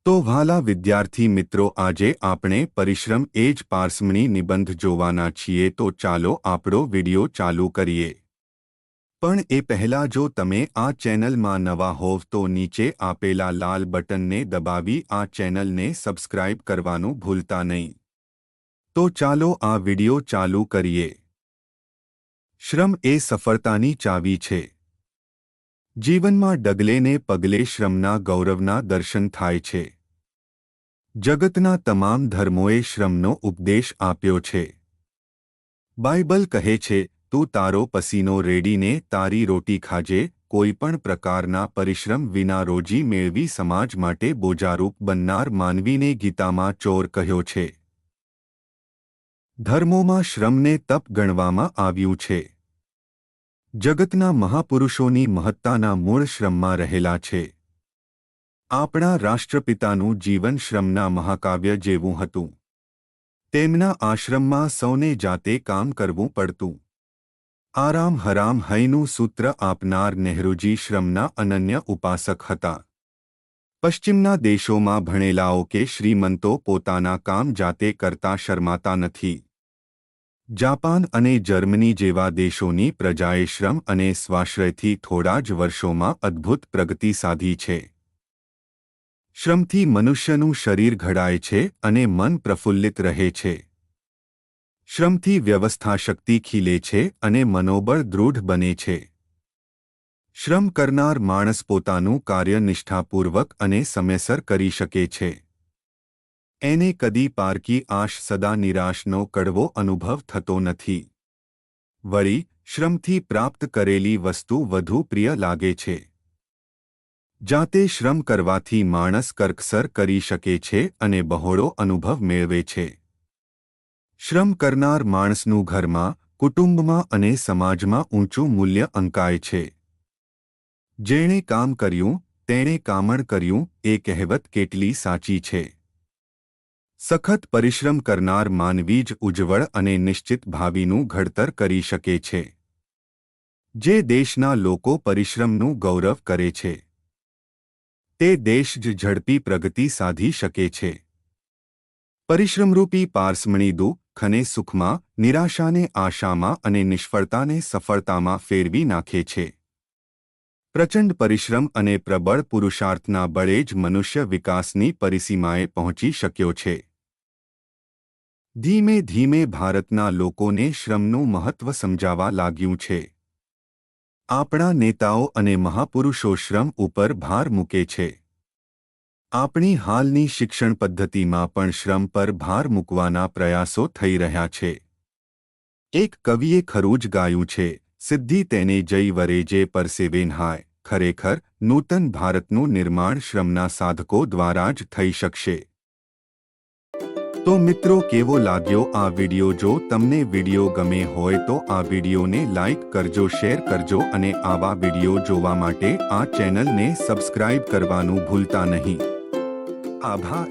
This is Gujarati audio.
તો વહાલા વિદ્યાર્થી મિત્રો, આજે આપણે પરિશ્રમ એ જ પારસમણી નિબંધ જોવાના છીએ. તો ચાલો આપણો વિડિયો ચાલુ કરીએ. પણ એ પહેલાં જો તમે આ ચેનલમાં નવા હોવ તો નીચે આપેલા લાલ બટનને દબાવી આ ચેનલને સબસ્ક્રાઇબ કરવાનું ભૂલતા નહીં. તો ચાલો આ વિડિયો ચાલુ કરીએ. શ્રમ એ સફળતાની ચાવી છે. જીવનમાં ડગલે ને પગલે શ્રમના ગૌરવના દર્શન થાય છે. જગતના તમામ ધર્મોએ શ્રમનો ઉપદેશ આપ્યો છે. બાઇબલ કહે છે, તું તારો પસીનો રેડીને તારી રોટી ખાજે. કોઈ પણ પ્રકારના પરિશ્રમ વિના રોજી મેળવી સમાજ માટે બોજારૂપ બનનાર માનવીને ગીતામાં ચોર કહ્યો છે. ધર્મોમાં શ્રમને તપ ગણવામાં આવ્યું છે. જગતના મહાપુરુષોની મહત્તાના મૂળ શ્રમમાં રહેલા છે. આપણા રાષ્ટ્રપિતાનું જીવન શ્રમના મહાકાવ્ય જેવું હતું. તેમના આશ્રમમાં સૌને જાતે કામ કરવું પડતું. આરામ હરામ હૈનું સૂત્ર આપનાર નહેરુજી શ્રમના અનન્ય ઉપાસક હતા. પશ્ચિમના દેશોમાં ભણેલાઓ કે શ્રીમંતો પોતાના કામ જાતે કરતા શરમાતા નથી. જાપાન અને જર્મની જેવા દેશોની પ્રજાએ શ્રમ અને સ્વાશ્રયથી થોડા જ વર્ષોમાં અદ્ભુત પ્રગતિ સાધી છે. શ્રમથી મનુષ્યનું શરીર ઘડાય છે અને મન પ્રફુલ્લિત રહે છે. શ્રમથી વ્યવસ્થાશક્તિ ખીલે છે અને મનોબળ દૃઢ બને છે. શ્રમ કરનાર માણસ પોતાનું કાર્ય નિષ્ઠાપૂર્વક અને સમયસર કરી શકે છે. એને કદી પારકી આશ સદા નિરાશનો કડવો અનુભવ થતો નથી. વળી શ્રમથી પ્રાપ્ત કરેલી વસ્તુ વધુ પ્રિય લાગે છે. જાતે શ્રમ કરવાથી માણસ કરકસર કરી શકે છે અને બહોળો અનુભવ મેળવે છે. શ્રમ કરનાર માણસનું ઘરમાં, કુટુંબમાં અને સમાજમાં ઊંચું મૂલ્ય અંકાય છે. જેણે કામ કર્યું તેણે કામણ કર્યું એ કહેવત કેટલી સાચી છે. સખત પરિશ્રમ કરનાર માનવી જ ઉજ્જવળ અને નિશ્ચિત ભાવિનું ઘડતર કરી શકે છે. જે દેશના લોકો પરિશ્રમનું ગૌરવ કરે છે તે દેશ જ ઝડપી પ્રગતિ સાધી શકે છે. પરિશ્રમરૂપી પારસમણી દુઃખ અને સુખમાં, નિરાશાને આશામાં અને નિષ્ફળતાને સફળતામાં ફેરવી નાખે છે. પ્રચંડ પરિશ્રમ અને પ્રબળ પુરુષાર્થના બળે જ મનુષ્ય વિકાસની પરિસીમાએ પહોંચી શક્યો છે. ધીમે ધીમે ભારતના લોકોને શ્રમનું મહત્વ સમજાવા લાગ્યું છે. આપણા નેતાઓ અને મહાપુરુષો શ્રમ ઉપર ભાર મૂકે છે. આપણી હાલની શિક્ષણ પદ્ધતિમાં પણ શ્રમ પર ભાર મૂકવાના પ્રયાસો થઈ રહ્યા છે. એક કવિએ ખરું જ ગાયું છે, સિદ્ધિ તેને જઈ વરે જે પરસેવે નહાય. ખરેખર નૂતન ભારતનું નિર્માણ શ્રમના સાધકો દ્વારા જ થઈ શકશે. તો મિત્રો, કેવો લાગ્યો આ વિડિયો? જો તમને વિડિયો ગમે હોય તો આ વિડિયોને લાઇક કરજો, શેર કરજો અને આવા વિડિયો જોવા માટે આ ચેનલને સબસ્ક્રાઇબ કરવાનું ભૂલતા નહીં. આભાર.